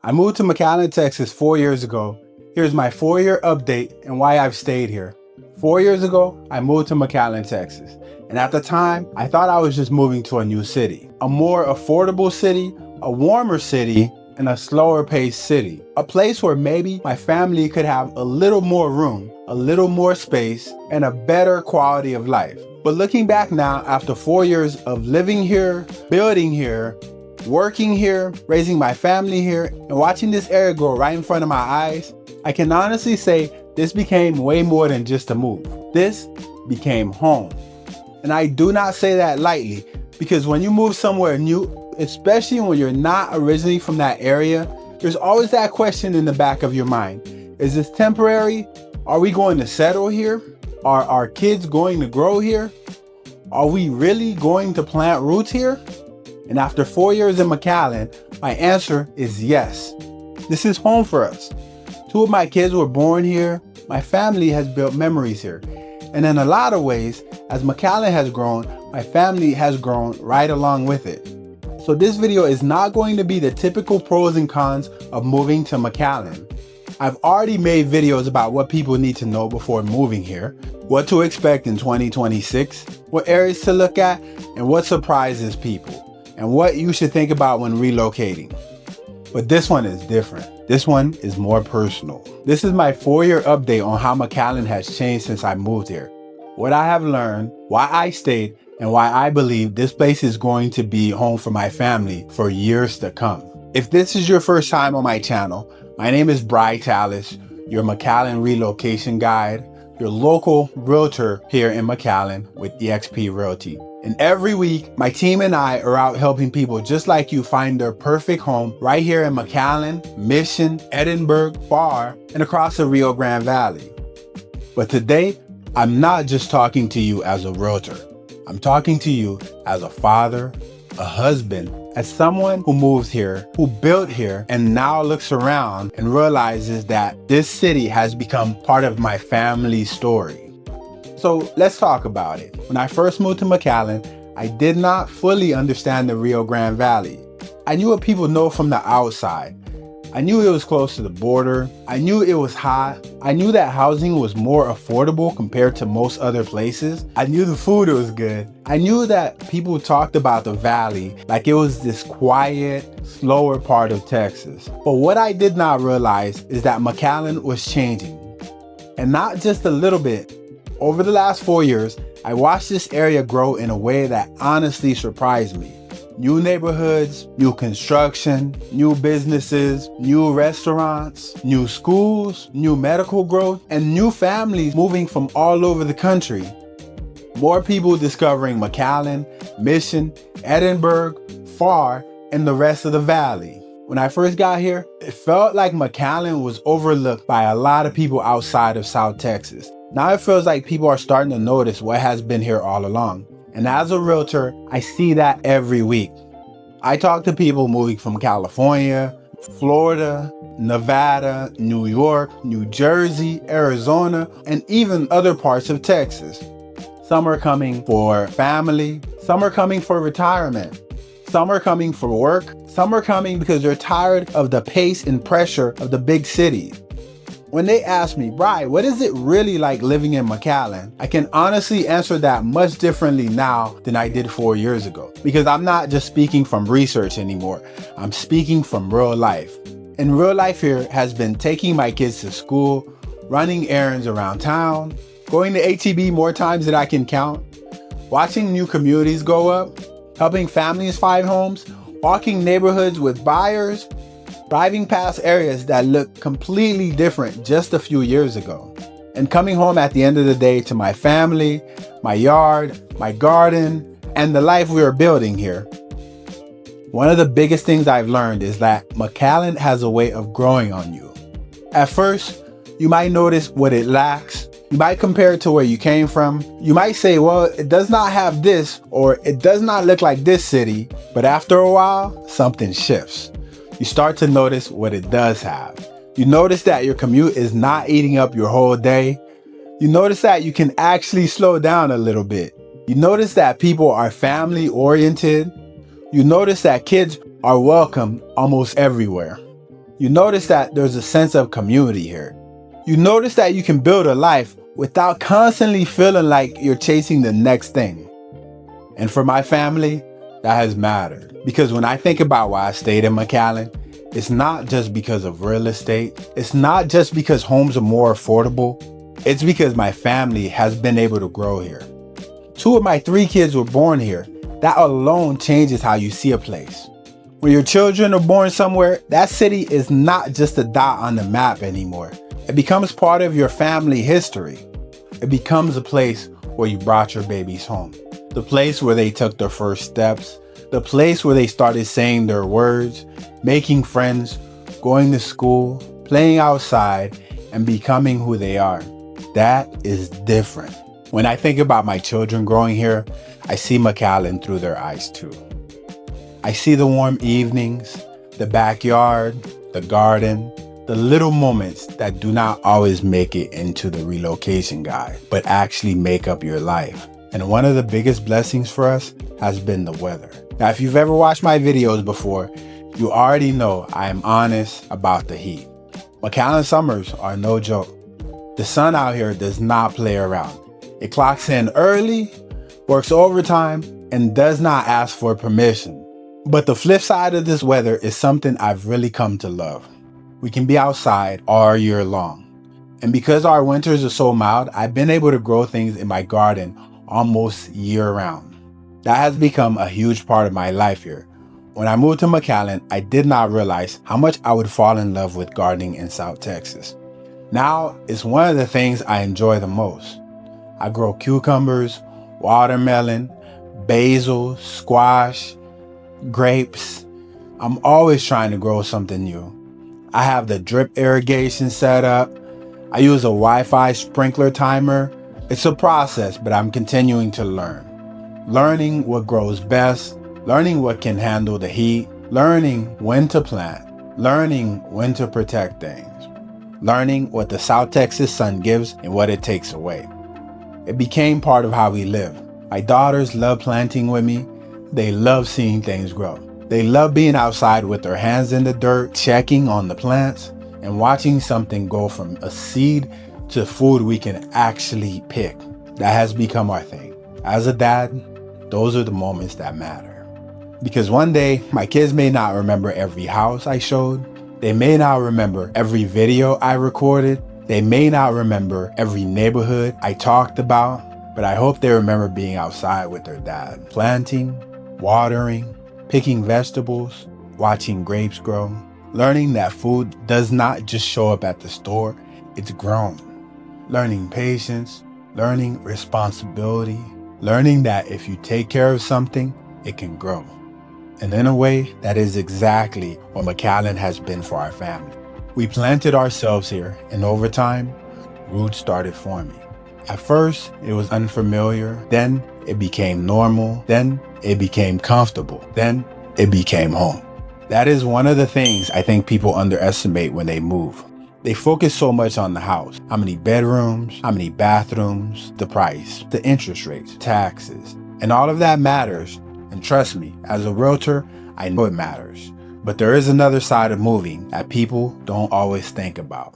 I moved to McAllen, Texas 4 years ago. Here's my 4-year update and why I've stayed here. 4 years ago, I moved to McAllen, Texas. And at the time, I thought I was just moving to a new city. A more affordable city, a warmer city, and a slower paced city. A place where maybe my family could have a little more room, a little more space, and a better quality of life. But looking back now, after 4 years of living here, building here, working here, raising my family here, and watching this area grow right in front of my eyes, I can honestly say this became way more than just a move. This became home. And I do not say that lightly, because when you move somewhere new, especially when you're not originally from that area, there's always that question in the back of your mind. Is this temporary? Are we going to settle here? Are our kids going to grow here? Are we really going to plant roots here? And after 4 years in McAllen, my answer is yes. This is home for us. 2 of my kids were born here. My family has built memories here. And in a lot of ways, as McAllen has grown, my family has grown right along with it. So this video is not going to be the typical pros and cons of moving to McAllen. I've already made videos about what people need to know before moving here, what to expect in 2026, what areas to look at, and what surprises people, and what you should think about when relocating. But this one is different. This one is more personal. This is my 4-year update on how McAllen has changed since I moved here, what I have learned, why I stayed, and why I believe this place is going to be home for my family for years to come. If this is your first time on my channel, my name is Bry Tallis, your McAllen relocation guide, your local realtor here in McAllen with eXp Realty. And every week, my team and I are out helping people just like you find their perfect home right here in McAllen, Mission, Edinburg, Pharr, and across the Rio Grande Valley. But today, I'm not just talking to you as a realtor. I'm talking to you as a father, a husband, as someone who moves here, who built here, and now looks around and realizes that this city has become part of my family's story. So let's talk about it. When I first moved to McAllen, I did not fully understand the Rio Grande Valley. I knew what people know from the outside. I knew it was close to the border. I knew it was hot. I knew that housing was more affordable compared to most other places. I knew the food was good. I knew that people talked about the valley like it was this quiet, slower part of Texas. But what I did not realize is that McAllen was changing. And not just a little bit. Over the last 4 years, I watched this area grow in a way that honestly surprised me. New neighborhoods, new construction, new businesses, new restaurants, new schools, new medical growth, and new families moving from all over the country. More people discovering McAllen, Mission, Edinburg, Pharr, and the rest of the valley. When I first got here, it felt like McAllen was overlooked by a lot of people outside of South Texas. Now it feels like people are starting to notice what has been here all along. And as a realtor, I see that every week. I talk to people moving from California, Florida, Nevada, New York, New Jersey, Arizona, and even other parts of Texas. Some are coming for family, some are coming for retirement, some are coming for work, some are coming because they're tired of the pace and pressure of the big cities. When they ask me, Bry, what is it really like living in McAllen? I can honestly answer that much differently now than I did 4 years ago. Because I'm not just speaking from research anymore. I'm speaking from real life. And real life here has been taking my kids to school, running errands around town, going to HEB more times than I can count, watching new communities go up, helping families find homes, walking neighborhoods with buyers, driving past areas that look completely different just a few years ago, and coming home at the end of the day to my family, my yard, my garden, and the life we are building here. One of the biggest things I've learned is that McAllen has a way of growing on you. At first, you might notice what it lacks. You might compare it to where you came from. You might say, well, it does not have this, or it does not look like this city. But after a while, something shifts. You start to notice what it does have. You notice that your commute is not eating up your whole day. You notice that you can actually slow down a little bit. You notice that people are family oriented. You notice that kids are welcome almost everywhere. You notice that there's a sense of community here. You notice that you can build a life without constantly feeling like you're chasing the next thing. And for my family, that has mattered. Because when I think about why I stayed in McAllen, it's not just because of real estate. It's not just because homes are more affordable. It's because my family has been able to grow here. 2 of my 3 kids were born here. That alone changes how you see a place. When your children are born somewhere, that city is not just a dot on the map anymore. It becomes part of your family history. It becomes a place where you brought your babies home. The place where they took their first steps. The place where they started saying their words, making friends, going to school, playing outside, and becoming who they are. That is different. When I think about my children growing here, I see McAllen through their eyes too. I see the warm evenings, the backyard, the garden, the little moments that do not always make it into the relocation guide, but actually make up your life. And one of the biggest blessings for us has been the weather. Now, if you've ever watched my videos before, you already know I am honest about the heat. McAllen summers are no joke. The sun out here does not play around. It clocks in early, works overtime, and does not ask for permission. But the flip side of this weather is something I've really come to love. We can be outside all year long. And because our winters are so mild, I've been able to grow things in my garden almost year round. That has become a huge part of my life here. When I moved to McAllen, I did not realize how much I would fall in love with gardening in South Texas. Now, it's one of the things I enjoy the most. I grow cucumbers, watermelon, basil, squash, grapes. I'm always trying to grow something new. I have the drip irrigation set up. I use a Wi-Fi sprinkler timer. It's a process, but I'm continuing to learn. Learning what grows best, learning what can handle the heat, learning when to plant, learning when to protect things, learning what the South Texas sun gives and what it takes away. It became part of how we live. My daughters love planting with me. They love seeing things grow. They love being outside with their hands in the dirt, checking on the plants, and watching something go from a seed to food we can actually pick. That has become our thing. As a dad, those are the moments that matter. Because one day, my kids may not remember every house I showed. They may not remember every video I recorded. They may not remember every neighborhood I talked about. But I hope they remember being outside with their dad, planting, watering, picking vegetables, watching grapes grow, learning that food does not just show up at the store, it's grown. Learning patience, learning responsibility, learning that if you take care of something, it can grow. And in a way, that is exactly what McAllen has been for our family. We planted ourselves here, and over time, roots started forming. At first, it was unfamiliar, then it became normal, then it became comfortable, then it became home. That is one of the things I think people underestimate when they move. They focus so much on the house. How many bedrooms, how many bathrooms, the price, the interest rates, taxes, and all of that matters. And trust me, as a realtor, I know it matters. But there is another side of moving that people don't always think about.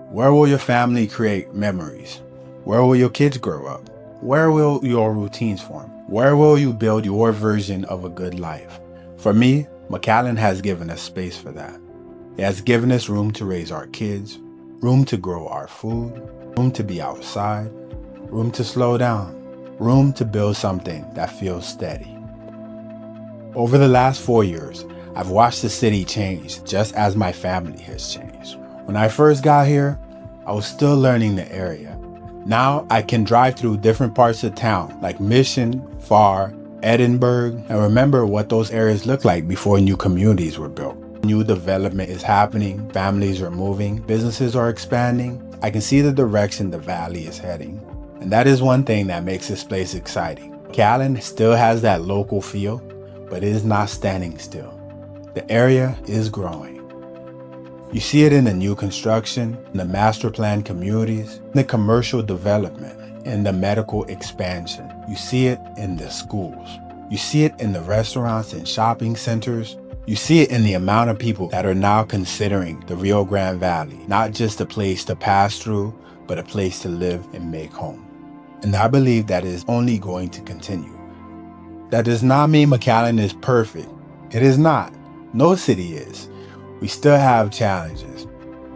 Where will your family create memories? Where will your kids grow up? Where will your routines form? Where will you build your version of a good life? For me, McAllen has given us space for that. It has given us room to raise our kids, room to grow our food, room to be outside, room to slow down, room to build something that feels steady. Over the last 4 years, I've watched the city change just as my family has changed. When I first got here, I was still learning the area. Now I can drive through different parts of town like Mission, Pharr, Edinburg, and remember what those areas looked like before new communities were built. New development is happening, families are moving, businesses are expanding. I can see the direction the valley is heading. And that is one thing that makes this place exciting. McAllen still has that local feel, but it is not standing still. The area is growing. You see it in the new construction, in the master plan communities, in the commercial development, in the medical expansion. You see it in the schools. You see it in the restaurants and shopping centers. You see it in the amount of people that are now considering the Rio Grande Valley, not just a place to pass through, but a place to live and make home. And I believe that is only going to continue. That does not mean McAllen is perfect. It is not. No city is. We still have challenges.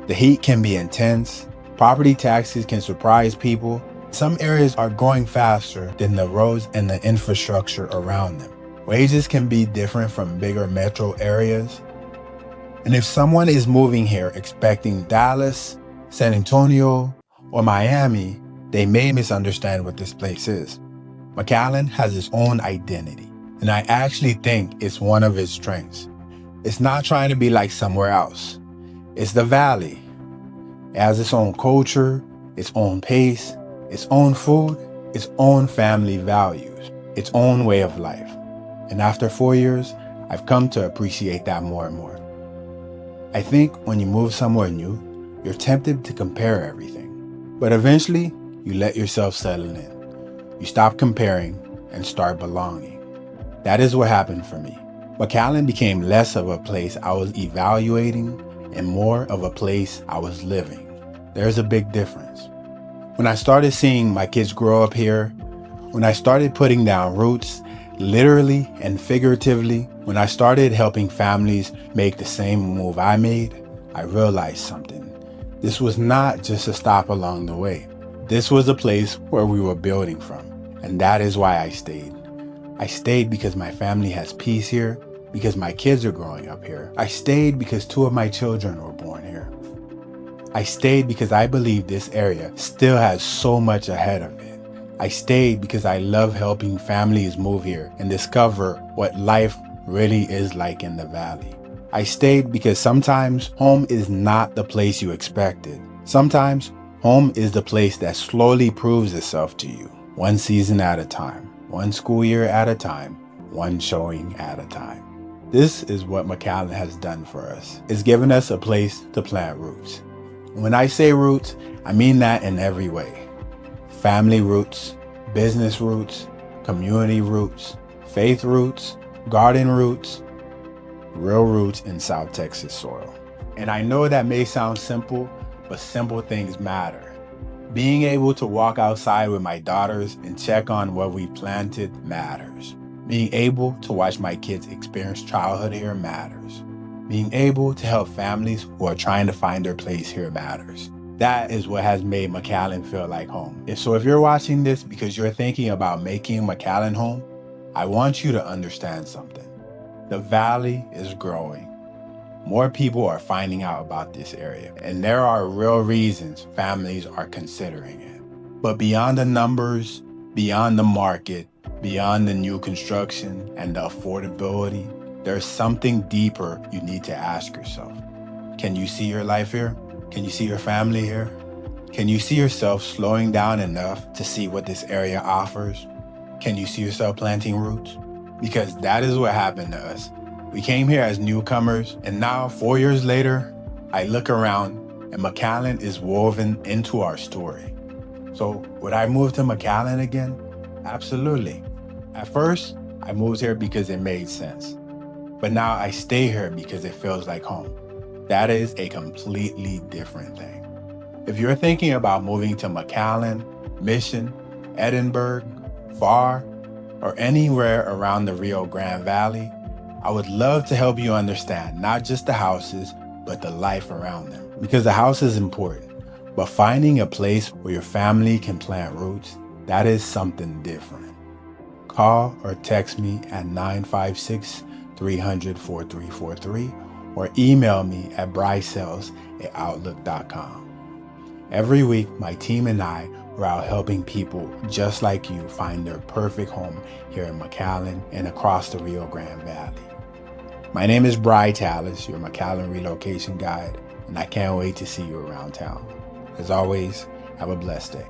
The heat can be intense. Property taxes can surprise people. Some areas are growing faster than the roads and the infrastructure around them. Wages can be different from bigger metro areas. And if someone is moving here expecting Dallas, San Antonio, or Miami, they may misunderstand what this place is. McAllen has its own identity, and I actually think it's one of its strengths. It's not trying to be like somewhere else. It's the valley. It has its own culture, its own pace, its own food, its own family values, its own way of life. And after 4 years, I've come to appreciate that more and more. I think when you move somewhere new, you're tempted to compare everything. But eventually, you let yourself settle in. You stop comparing and start belonging. That is what happened for me. McAllen became less of a place I was evaluating and more of a place I was living. There's a big difference. When I started seeing my kids grow up here, when I started putting down roots, literally and figuratively, when I started helping families make the same move I made, I realized something. This was not just a stop along the way. This was a place where we were building from, and that is why I stayed. I stayed because my family has peace here, because my kids are growing up here. I stayed because 2 of my children were born here. I stayed because I believe this area still has so much ahead of it. I stayed because I love helping families move here and discover what life really is like in the valley. I stayed because sometimes home is not the place you expected. Sometimes home is the place that slowly proves itself to you, one season at a time, one school year at a time, one showing at a time. This is what McAllen has done for us. It's given us a place to plant roots. When I say roots, I mean that in every way. Family roots, business roots, community roots, faith roots, garden roots, real roots in South Texas soil. And I know that may sound simple, but simple things matter. Being able to walk outside with my daughters and check on what we planted matters. Being able to watch my kids experience childhood here matters. Being able to help families who are trying to find their place here matters. That is what has made McAllen feel like home. So if you're watching this because you're thinking about making McAllen home, I want you to understand something. The valley is growing. More people are finding out about this area, and there are real reasons families are considering it. But beyond the numbers, beyond the market, beyond the new construction and the affordability, there's something deeper you need to ask yourself. Can you see your life here? Can you see your family here? Can you see yourself slowing down enough to see what this area offers? Can you see yourself planting roots? Because that is what happened to us. We came here as newcomers, and now 4 years later, I look around and McAllen is woven into our story. So would I move to McAllen again? Absolutely. At first, I moved here because it made sense. But now I stay here because it feels like home. That is a completely different thing. If you're thinking about moving to McAllen, Mission, Edinburg, Pharr, or anywhere around the Rio Grande Valley, I would love to help you understand not just the houses, but the life around them. Because the house is important, but finding a place where your family can plant roots, that is something different. Call or text me at 956-300-4343 or email me at brysales@outlook.com. Every week, my team and I are out helping people just like you find their perfect home here in McAllen and across the Rio Grande Valley. My name is Bry Tallis, your McAllen relocation guide, and I can't wait to see you around town. As always, have a blessed day.